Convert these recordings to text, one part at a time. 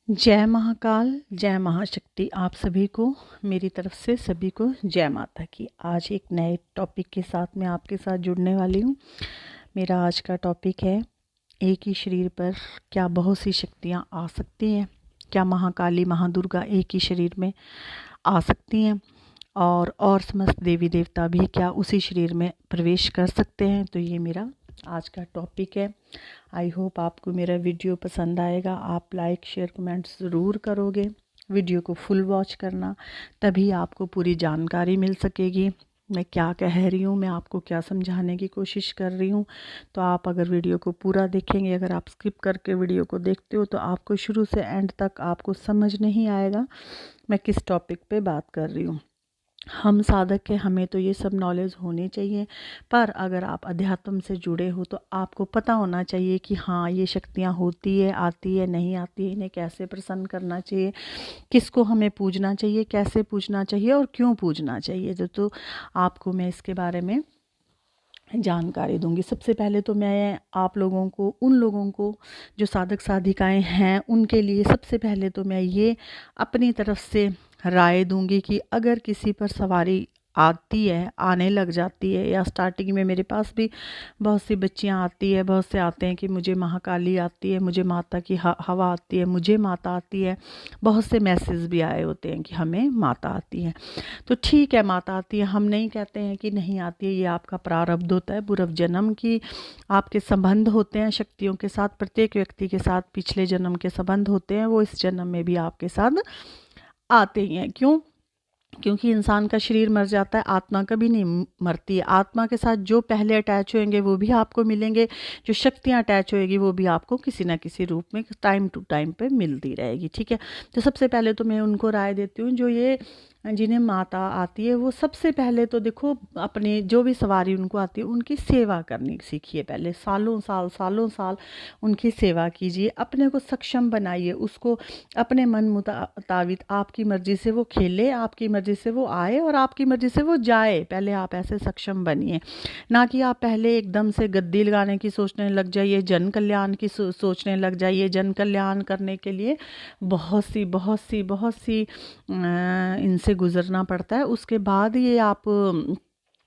जय महाकाल, जय महाशक्ति। आप सभी को मेरी तरफ से सभी को जय माता की। आज एक नए टॉपिक के साथ मैं आपके साथ जुड़ने वाली हूँ। मेरा आज का टॉपिक है, एक ही शरीर पर क्या बहुत सी शक्तियाँ आ सकती हैं? क्या महाकाली महादुर्गा एक ही शरीर में आ सकती हैं? और समस्त देवी देवता भी क्या उसी शरीर में प्रवेश कर सकते हैं? तो ये मेरा आज का टॉपिक है। आई होप आपको मेरा वीडियो पसंद आएगा। आप लाइक शेयर कमेंट ज़रूर करोगे। वीडियो को फुल वॉच करना, तभी आपको पूरी जानकारी मिल सकेगी। मैं क्या कह रही हूँ, मैं आपको क्या समझाने की कोशिश कर रही हूँ। तो आप अगर वीडियो को पूरा देखेंगे, अगर आप स्किप करके वीडियो को देखते हो तो आपको शुरू से एंड तक आपको समझ नहीं आएगा मैं किस टॉपिक पे बात कर रही हूँ। हम साधक के, हमें तो ये सब नॉलेज होनी चाहिए, पर अगर आप अध्यात्म से जुड़े हो तो आपको पता होना चाहिए कि हाँ, ये शक्तियाँ होती है, आती है, नहीं आती है, इन्हें कैसे प्रसन्न करना चाहिए, किसको हमें पूजना चाहिए, कैसे पूजना चाहिए और क्यों पूजना चाहिए। तो आपको मैं इसके बारे में जानकारी दूंगी। सबसे पहले तो मैं आप लोगों को, उन लोगों को जो साधक साधिकाएं हैं, उनके लिए सबसे पहले तो मैं ये अपनी तरफ से राय दूंगी कि अगर किसी पर सवारी आती है, आने लग जाती है, या स्टार्टिंग में मेरे पास भी बहुत सी बच्चियां आती है, बहुत से आते हैं कि मुझे महाकाली आती है, मुझे माता की हवा आती है, मुझे माता आती है। बहुत से मैसेज भी आए होते हैं कि हमें माता आती है। तो ठीक है, माता आती है, हम नहीं कहते हैं कि नहीं आती है। ये आपका प्रारब्ध होता है, पूर्व जन्म की आपके संबंध होते हैं शक्तियों के साथ। प्रत्येक व्यक्ति के साथ पिछले जन्म के संबंध होते हैं, वो इस जन्म में भी आपके साथ आते ही हैं। क्यों? क्योंकि इंसान का शरीर मर जाता है, आत्मा कभी नहीं मरती है। आत्मा के साथ जो पहले अटैच होंगे वो भी आपको मिलेंगे, जो शक्तियाँ अटैच होएगी वो भी आपको किसी ना किसी रूप में टाइम टू टाइम पे मिलती रहेगी। ठीक है, तो सबसे पहले तो मैं उनको राय देती हूँ जो ये जिन्हें माता आती है, वो सबसे पहले तो देखो, अपने जो भी सवारी उनको आती है उनकी सेवा करनी सीखिए। पहले सालों साल उनकी सेवा कीजिए, अपने को सक्षम बनाइए, उसको अपने मन मुताबिक आपकी मर्ज़ी से वो खेले, आपकी मर्ज़ी से वो आए और आपकी मर्ज़ी से वो जाए। पहले आप ऐसे सक्षम बनिए, ना कि आप पहले एकदम से गद्दी लगाने की सोचने लग जाइए, जन कल्याण की सोचने लग जाइए। जन कल्याण करने के लिए बहुत सी इनसे गुज़रना पड़ता है। उसके बाद ये आप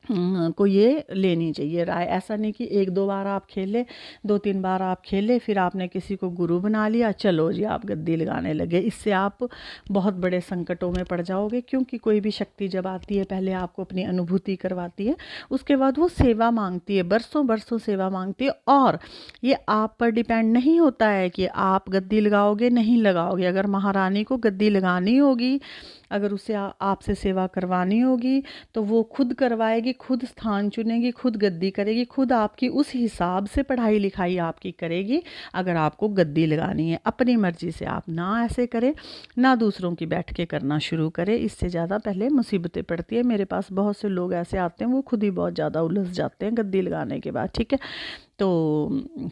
को ये लेनी चाहिए राय। ऐसा नहीं कि एक दो बार आप खेले, दो तीन बार आप खेले, फिर आपने किसी को गुरु बना लिया, चलो जी आप गद्दी लगाने लगे। इससे आप बहुत बड़े संकटों में पड़ जाओगे। क्योंकि कोई भी शक्ति जब आती है, पहले आपको अपनी अनुभूति करवाती है, उसके बाद वो सेवा मांगती है, बरसों बरसों सेवा मांगती है। और ये आप पर डिपेंड नहीं होता है कि आप गद्दी लगाओगे नहीं लगाओगे। अगर महारानी को गद्दी लगानी होगी, अगर उसे आपसे सेवा करवानी होगी, तो वो खुद करवाएगी, खुद स्थान चुनेगी, खुद गद्दी करेगी, खुद आपकी उस हिसाब से पढ़ाई लिखाई आपकी करेगी। अगर आपको गद्दी लगानी है, अपनी मर्जी से आप ना ऐसे करें, ना दूसरों की बैठ के करना शुरू करें। इससे ज़्यादा पहले मुसीबतें पड़ती है। मेरे पास बहुत से लोग ऐसे आते हैं, वो खुद ही बहुत ज़्यादा उलझ जाते हैं गद्दी लगाने के बाद। ठीक है, तो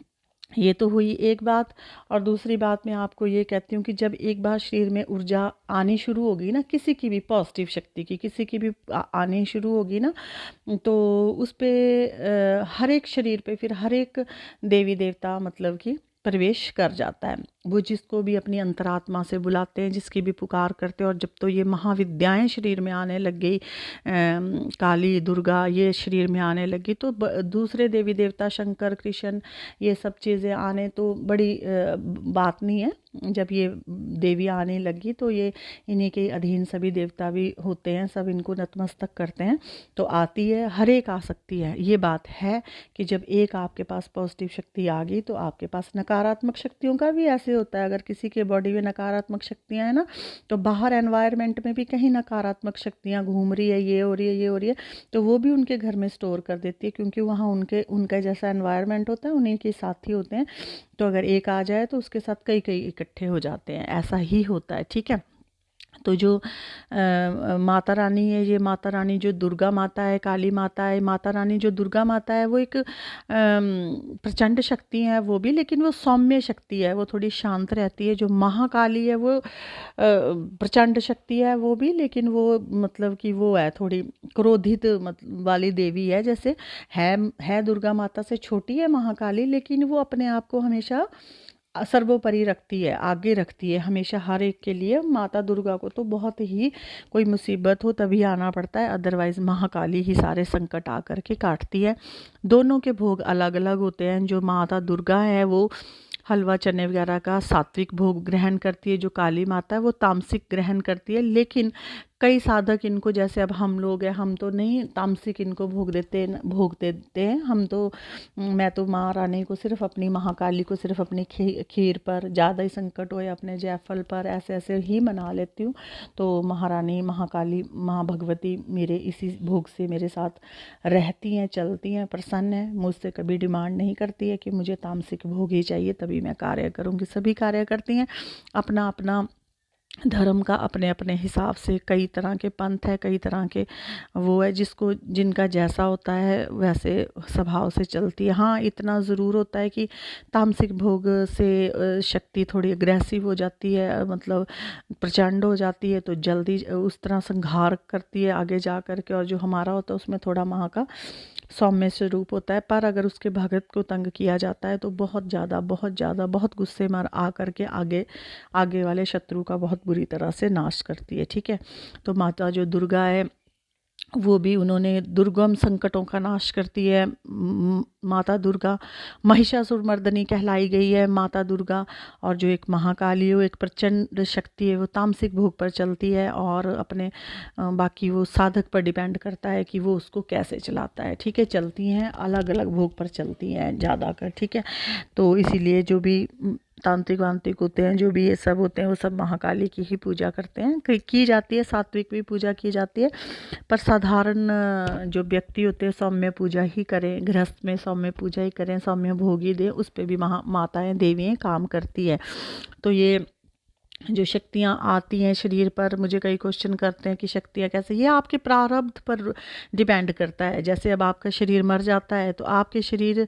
ये तो हुई एक बात। और दूसरी बात मैं आपको ये कहती हूँ कि जब एक बार शरीर में ऊर्जा आनी शुरू होगी ना, किसी की भी पॉजिटिव शक्ति की, किसी की भी आनी शुरू होगी ना, तो उस पे हर एक शरीर पे फिर हर एक देवी देवता मतलब कि प्रवेश कर जाता है। वो जिसको भी अपनी अंतरात्मा से बुलाते हैं, जिसकी भी पुकार करते हैं। और जब तो ये महाविद्याएं शरीर में आने लग गई, काली दुर्गा ये शरीर में आने लगी, तो दूसरे देवी देवता शंकर कृष्ण ये सब चीज़ें आने तो बड़ी बात नहीं है। जब ये देवी आने लगी तो ये इन्हीं के अधीन सभी देवता भी होते हैं, सब इनको नतमस्तक करते हैं। तो आती है, हर एक आ सकती है। ये बात है कि जब एक आपके पास पॉजिटिव शक्ति आ गई तो आपके पास नकारात्मक शक्तियों का भी ऐसे होता है। अगर किसी के बॉडी में नकारात्मक शक्तियाँ हैं ना, तो बाहर एनवायरनमेंट में भी कहीं नकारात्मक शक्तियाँ घूम रही है, ये हो रही है, ये हो रही है, तो वो भी उनके घर में स्टोर कर देती है। क्योंकि वहाँ उनका जैसा एनवायरनमेंट होता है, उन्हीं के साथी होते हैं। तो अगर एक आ जाए तो उसके साथ कई कई इकट्ठे हो जाते हैं, ऐसा ही होता है। ठीक है, तो जो माता रानी है, ये माता रानी जो दुर्गा माता है, काली माता है, माता रानी जो दुर्गा माता है, वो एक प्रचंड शक्ति है वो भी, लेकिन वो सौम्य शक्ति है, वो थोड़ी शांत रहती है। जो महाकाली है वो प्रचंड शक्ति है वो भी, लेकिन वो मतलब कि वो है थोड़ी क्रोधित वाली देवी है। जैसे है दुर्गा माता से छोटी है महाकाली, लेकिन वो अपने आप को हमेशा सर्वोपरि रखती है, आगे रखती है हमेशा हर एक के लिए। माता दुर्गा को तो बहुत ही कोई मुसीबत हो तभी आना पड़ता है, अदरवाइज़ महाकाली ही सारे संकट आकर के काटती है। दोनों के भोग अलग अलग होते हैं। जो माता दुर्गा है वो हलवा चने वगैरह का सात्विक भोग ग्रहण करती है, जो काली माता है वो तामसिक ग्रहण करती है। लेकिन कई साधक इनको, जैसे अब हम लोग हैं, हम तो नहीं तामसिक इनको भोग देते हैं। हम तो मैं तो माँ रानी को सिर्फ अपनी महाकाली को सिर्फ अपनी खीर पर, ज़्यादा ही संकट होए अपने जायफल पर, ऐसे ऐसे ही मना लेती हूँ। तो महारानी महाकाली माँ भगवती मेरे इसी भोग से मेरे साथ रहती हैं, चलती हैं, प्रसन्न है। मुझसे कभी डिमांड नहीं करती है कि मुझे तामसिक भोग ही चाहिए तभी मैं कार्य करूँगी। सभी कार्य करती हैं अपना अपना धर्म का, अपने अपने हिसाब से। कई तरह के पंथ है, कई तरह के वो है, जिसको जिनका जैसा होता है वैसे स्वभाव से चलती है। हाँ, इतना ज़रूर होता है कि तामसिक भोग से शक्ति थोड़ी अग्रेसिव हो जाती है, मतलब प्रचंड हो जाती है, तो जल्दी उस तरह संहार करती है आगे जा कर के। और जो हमारा होता है उसमें थोड़ा माँ का सौम्य स्वरूप होता है। पर अगर उसके भगत को तंग किया जाता है तो बहुत ज़्यादा बहुत गुस्से में आ कर के आगे वाले शत्रु का बहुत बुरी तरह से नाश करती है। ठीक है, तो माता जो दुर्गा है वो भी, उन्होंने दुर्गम संकटों का नाश करती है। माता दुर्गा महिषासुर मर्दनी कहलाई गई है माता दुर्गा। और जो एक महाकाली हो, एक प्रचंड शक्ति है, वो तामसिक भोग पर चलती है और अपने बाकी वो साधक पर डिपेंड करता है कि वो उसको कैसे चलाता है। ठीक है, चलती हैं अलग अलग भोग पर चलती हैं ज़्यादातर। ठीक है, तो इसीलिए जो भी तांत्रिक वांत्रिक होते हैं, जो भी ये सब होते हैं, वो सब महाकाली की ही पूजा करते हैं, की जाती है। सात्विक भी पूजा की जाती है, पर साधारण जो व्यक्ति होते हैं सौम्य पूजा ही करें, गृहस्थ में सौम्य पूजा ही करें, सौम्य भोग ही दें, उस पर भी माताएं देवियाँ काम करती है। तो ये जो शक्तियाँ आती हैं शरीर पर, मुझे कई क्वेश्चन करते हैं कि शक्तियाँ कैसे, ये आपके प्रारब्ध पर डिपेंड करता है। जैसे अब आपका शरीर मर जाता है तो आपके शरीर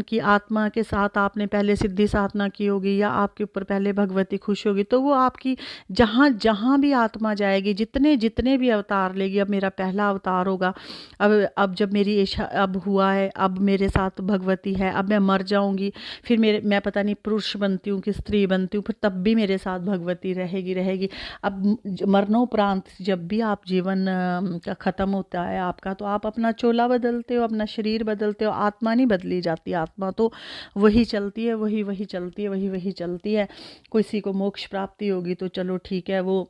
की आत्मा के साथ आपने पहले सिद्धि साधना की होगी या आपके ऊपर पहले भगवती खुश होगी, तो वो आपकी जहाँ जहाँ भी आत्मा जाएगी, जितने जितने भी अवतार लेगी, अब मेरा पहला अवतार होगा, अब जब मेरी इच्छा अब हुआ है, अब मेरे साथ भगवती है, अब मैं मर जाऊँगी, फिर मैं पता नहीं पुरुष बनती हूँ कि स्त्री बनती हूँ, फिर तब भी मेरे साथ भगवती रहेगी। अब मरणोपरांत जब भी आप जीवन का ख़त्म होता है आपका, तो आप अपना चोला बदलते हो, अपना शरीर बदलते हो, आत्मा नहीं बदली जाती। आत्मा तो वही चलती है, वही चलती है, वही चलती है। किसी को मोक्ष प्राप्ति होगी तो चलो ठीक है, वो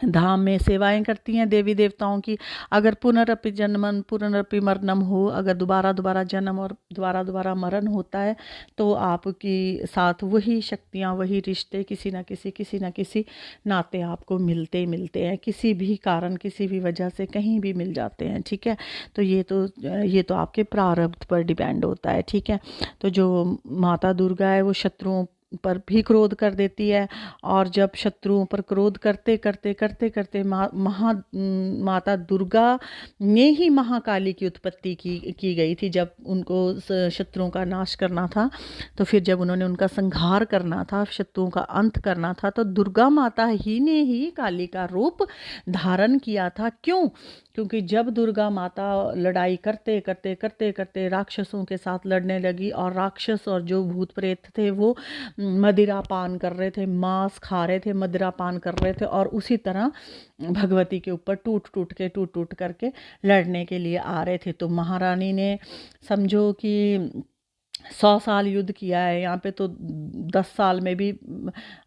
धाम में सेवाएं करती हैं देवी देवताओं की। अगर पुनरपि जन्मन पुनरपि मरणम हो, अगर दोबारा जन्म और दोबारा मरण होता है, तो आपकी साथ वही शक्तियां, वही रिश्ते किसी ना किसी नाते आपको मिलते हैं, किसी भी कारण, किसी भी वजह से कहीं भी मिल जाते हैं। ठीक है, तो ये तो आपके प्रारब्ध पर डिपेंड होता है। ठीक है, तो जो माता दुर्गा है वो शत्रुओं पर भी क्रोध कर देती है। और जब शत्रुओं पर क्रोध करते माता दुर्गा ने ही महाकाली की उत्पत्ति की गई थी। जब उनको शत्रुओं का नाश करना था, तो फिर जब उन्होंने उनका संहार करना था, शत्रुओं का अंत करना था, तो दुर्गा माता ही ने ही काली का रूप धारण किया था। क्योंकि जब दुर्गा माता लड़ाई करते राक्षसों के साथ लड़ने लगी, और राक्षस और जो भूत प्रेत थे वो मदिरा पान कर रहे थे, मांस खा रहे थे, मदिरा पान कर रहे थे, और उसी तरह भगवती के ऊपर टूट करके लड़ने के लिए आ रहे थे। तो महारानी ने समझो कि 100 साल युद्ध किया है। यहाँ पे तो 10 साल में भी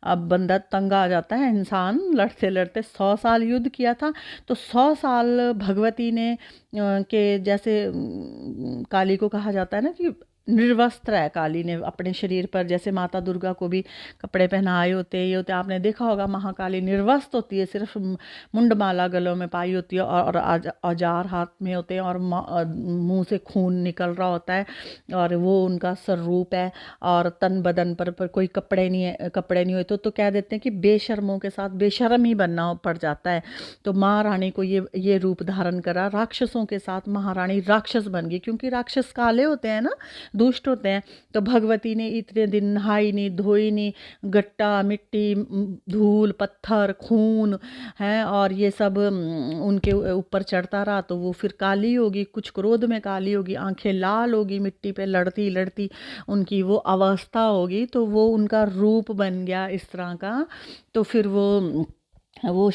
अब बंदा तंग आ जाता है इंसान, लड़ते लड़ते 100 साल युद्ध किया था। तो 100 साल भगवती ने के जैसे काली को कहा जाता है ना कि निर्वस्त्र है काली ने अपने शरीर पर, जैसे माता दुर्गा को भी कपड़े पहनाए होते हैं, ये होते हैं। आपने देखा होगा महाकाली निर्वस्त्र होती है, सिर्फ मुंडमाला गलों में पाई होती है, और औजार हाथ में होते हैं, और मुंह से खून निकल रहा होता है, और वो उनका स्वरूप है। और तन बदन पर कोई कपड़े नहीं होते, तो कह देते हैं कि बेशर्मों के साथ बेशर्म ही बनना पड़ जाता है। तो माँ रानी को ये रूप धारण करा, राक्षसों के साथ महारानी राक्षस बन गई, क्योंकि राक्षस काले होते हैं ना, दुष्ट होते हैं। तो भगवती ने इतने दिन नहाई नहीं, धोई नहीं, गट्टा मिट्टी धूल पत्थर खून है और ये सब उनके ऊपर चढ़ता रहा, तो वो फिर काली होगी, कुछ क्रोध में काली होगी, आंखें लाल होगी, मिट्टी पे लड़ती लड़ती उनकी वो अवस्था होगी, तो वो उनका रूप बन गया इस तरह का। तो फिर वो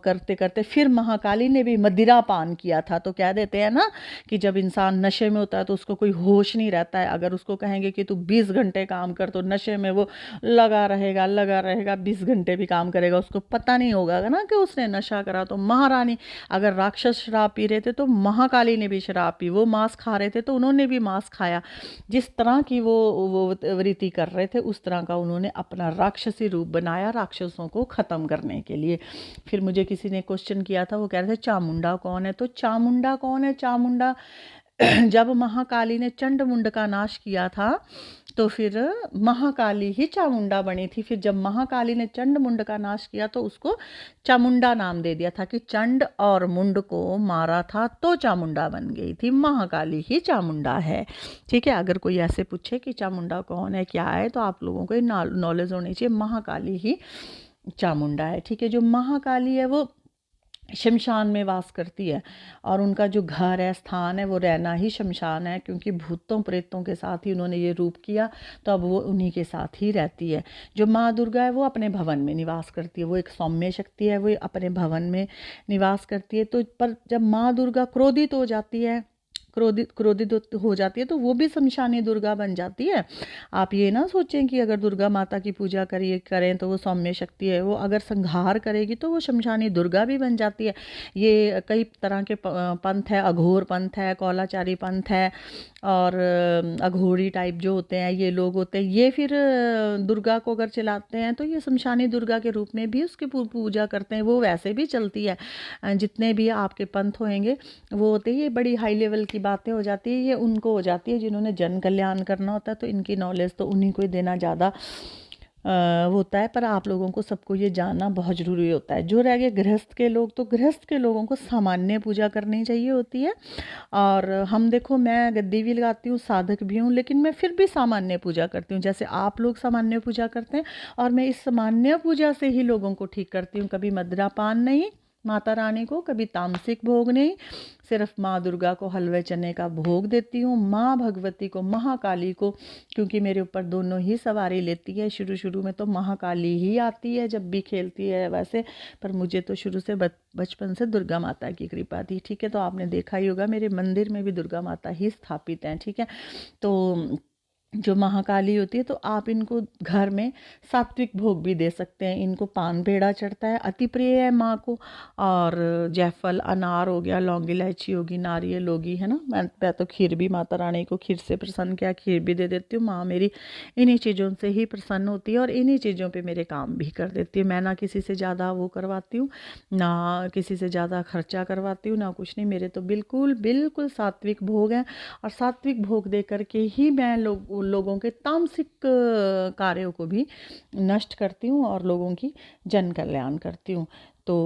करते करते फिर महाकाली ने भी मदिरा पान किया था। तो कह देते हैं ना कि जब इंसान नशे में होता है तो उसको कोई होश नहीं रहता है। अगर उसको कहेंगे कि तू 20 घंटे काम कर, तो नशे में वो लगा रहेगा 20 घंटे भी काम करेगा, उसको पता नहीं होगा ना कि उसने नशा करा। तो महारानी, अगर राक्षस शराब पी रहे थे तो महाकाली ने भी शराब पी, वो मांस खा रहे थे तो उन्होंने भी मांस खाया। जिस तरह की वो रीति कर रहे थे उस तरह का उन्होंने अपना राक्षसी रूप बनाया राक्षसों को ख़त्म करने के लिए। फिर मुझे किसी ने क्वेश्चन किया था, वो कह रहे थे चामुंडा कौन है। तो चामुंडा कौन है? चामुंडा जब महाकाली ने चंडमुंड का नाश किया था तो फिर महाकाली ही चामुंडा बनी थी। फिर जब महाकाली ने चंडमुंड का नाश किया तो उसको चामुंडा नाम दे दिया था कि चंड और मुंड को मारा था तो चामुंडा बन गई थी। महाकाली ही चामुंडा है। ठीक है, अगर कोई ऐसे पूछे कि चामुंडा कौन है क्या है तो आप लोगों को नॉलेज होनी चाहिए, महाकाली ही चामुंडा है। ठीक है, जो महाकाली है वो शमशान में वास करती है और उनका जो घर है, स्थान है, वो रहना ही शमशान है, क्योंकि भूतों प्रेतों के साथ ही उन्होंने ये रूप किया, तो अब वो उन्हीं के साथ ही रहती है। जो माँ दुर्गा है वो अपने भवन में निवास करती है, वो एक सौम्य शक्ति है, वो अपने भवन में निवास करती है। तो पर जब माँ दुर्गा क्रोधित हो जाती है, क्रोधित हो जाती है, तो वो भी शमशानी दुर्गा बन जाती है। आप ये ना सोचें कि अगर दुर्गा माता की पूजा करें तो वो सौम्य शक्ति है, वो अगर संहार करेगी तो वो शमशानी दुर्गा भी बन जाती है। ये कई तरह के पंथ है, अघोर पंथ है, कौलाचारी पंथ है और अघोरी टाइप जो होते हैं ये लोग होते हैं, ये फिर दुर्गा को अगर चलाते हैं तो ये शमशानी दुर्गा के रूप में भी उसकी पूजा करते हैं। वो वैसे भी चलती है, जितने भी आपके पंथ होंगे वो होते हैं। ये बड़ी हाई लेवल की बातें हो जाती है, ये उनको हो जाती है जिन्होंने जन कल्याण करना होता है, तो इनकी नॉलेज तो उन्हीं को ही देना ज़्यादा होता है। पर आप लोगों को सबको ये जानना बहुत ज़रूरी होता है। जो रह गए गृहस्थ के लोग, तो गृहस्थ के लोगों को सामान्य पूजा करनी चाहिए होती है। और हम देखो, मैं गद्दी भी लगाती हूँ, साधक भी हूँ, लेकिन मैं फिर भी सामान्य पूजा करती हूँ। जैसे आप लोग सामान्य पूजा करते हैं और मैं इस सामान्य पूजा से ही लोगों को ठीक करती हूँ। कभी मदिरा पान नहीं माता रानी को, कभी तामसिक भोग नहीं, सिर्फ माँ दुर्गा को हलवे चने का भोग देती हूँ, माँ भगवती को, महाकाली को, क्योंकि मेरे ऊपर दोनों ही सवारी लेती है। शुरू में तो महाकाली ही आती है जब भी खेलती है वैसे, पर मुझे तो शुरू से बचपन से दुर्गा माता की कृपा थी। ठीक है, तो आपने देखा ही होगा मेरे मंदिर में भी दुर्गा माता ही स्थापित हैं। ठीक है, तो जो महाकाली होती है तो आप इनको घर में सात्विक भोग भी दे सकते हैं। इनको पान पेड़ा चढ़ता है, अति प्रिय है माँ को, और जायफल, अनार हो गया, लौंग इलायची होगी, नारियल होगी, है ना। मैं तो खीर भी माता रानी को खीर से प्रसन्न किया, खीर भी दे देती हूँ। माँ मेरी इन्हीं चीज़ों से ही प्रसन्न होती है और इन्हीं चीज़ों पे मेरे काम भी कर देती है। मैं ना किसी से ज़्यादा वो करवाती हूँ, ना किसी से ज़्यादा खर्चा करवाती हूँ, ना कुछ नहीं। मेरे तो बिल्कुल बिल्कुल सात्विक भोग हैं और सात्विक भोग दे करके ही मैं लोगों के तामसिक कार्यों को भी नष्ट करती हूँ और लोगों की जन कल्याण करती हूँ। तो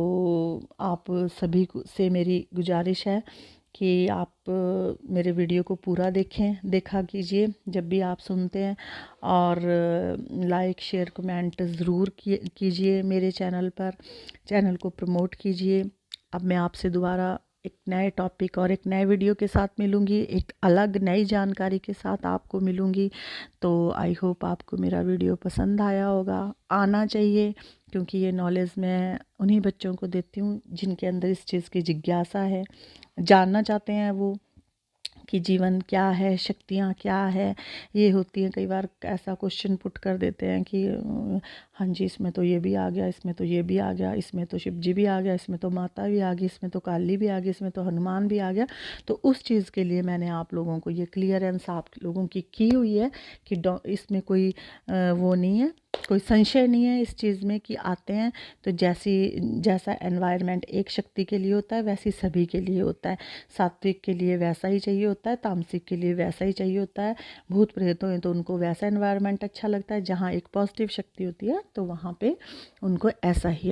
आप सभी से मेरी गुजारिश है कि आप मेरे वीडियो को पूरा देखा कीजिए जब भी आप सुनते हैं, और लाइक शेयर कमेंट ज़रूर कीजिए मेरे चैनल पर, चैनल को प्रमोट कीजिए। अब मैं आपसे दोबारा एक नए टॉपिक और एक नए वीडियो के साथ मिलूँगी, एक अलग नई जानकारी के साथ आपको मिलूँगी। तो आई होप आपको मेरा वीडियो पसंद आया होगा, आना चाहिए, क्योंकि ये नॉलेज मैं उन्हीं बच्चों को देती हूँ जिनके अंदर इस चीज़ की जिज्ञासा है, जानना चाहते हैं वो कि जीवन क्या है, शक्तियाँ क्या है। ये होती हैं कई बार ऐसा क्वेश्चन पुट कर देते हैं कि हाँ जी इसमें तो ये भी आ गया, इसमें तो ये भी आ गया, इसमें तो शिव जी भी आ गया, इसमें तो माता भी आ गई, इसमें तो काली भी आ गई, इसमें तो हनुमान भी आ गया। तो उस चीज़ के लिए मैंने आप लोगों को ये क्लियरेंस आप लोगों की हुई है कि इसमें कोई वो नहीं है, कोई संशय नहीं है इस चीज़ में कि आते हैं तो जैसा एनवायरनमेंट एक शक्ति के लिए होता है वैसी सभी के लिए होता है। सात्विक के लिए वैसा ही चाहिए होता है, तामसिक के लिए वैसा ही चाहिए होता है। भूत प्रेत हैं तो उनको वैसा एनवायरनमेंट अच्छा लगता है, जहाँ एक पॉजिटिव शक्ति होती है तो वहाँ पे उनको ऐसा ही